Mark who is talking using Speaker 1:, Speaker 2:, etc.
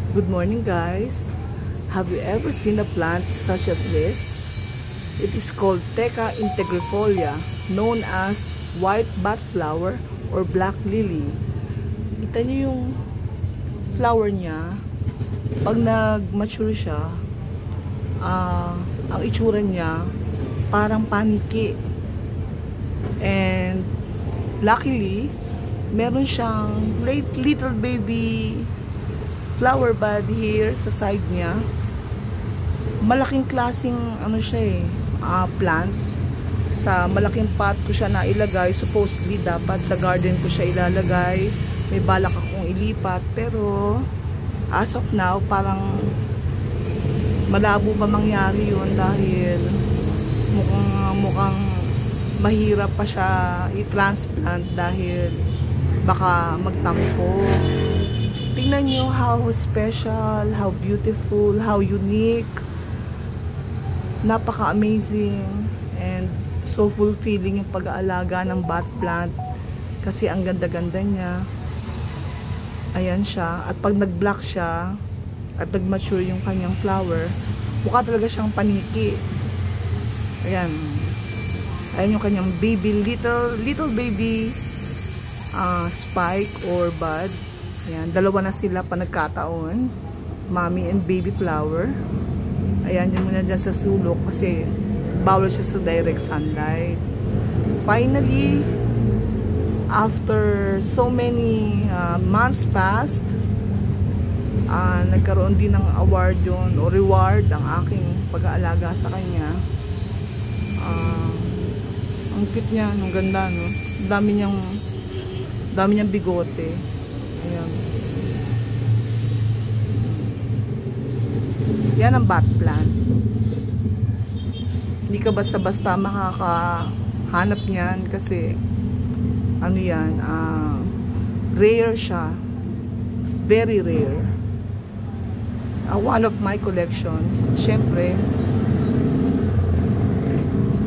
Speaker 1: Good morning, guys. Have you ever seen a plant such as this? It is called Theca integrifolia, known as white bat flower or black lily. Kita niyo yung flower niya. Pag nag-mature siya, ang itsura niya parang paniki. And luckily, meron siyang little baby flower bud here sa side niya. Malaking klaseng plant. Sa malaking pot ko siya na ilagay. Supposedly dapat sa garden ko siya ilalagay. May balak akong ilipat, pero as of now parang malabo pa mangyari yun dahil mukhang mahirap pa siya i-transplant dahil baka magtampo. Tingnan nyo how special, how beautiful, how unique. Napaka-amazing and so fulfilling yung pag-aalaga ng bat plant kasi ang ganda-ganda niya. Ayan siya. At pag nag-block siya at nag-mature yung kanyang flower, mukha talaga siyang paniki. Ayan. Ayan yung kanyang baby, little baby spike or bud. Ayan, dalawa na sila pa nagkataon. Mommy and baby flower. Ayan, dyan muna dyan sa sulok kasi bawal siya sa direct sunlight. Finally, after so many months passed, nagkaroon din ng award yun o reward ang aking pag-aalaga sa kanya. Ang cute niya, ang ganda, no? Dami niyang bigote. Ayan. Yan ang bat plant. Hindi ka basta-basta makakahanap niyan kasi rare siya. Very rare. One of my collections. Syempre,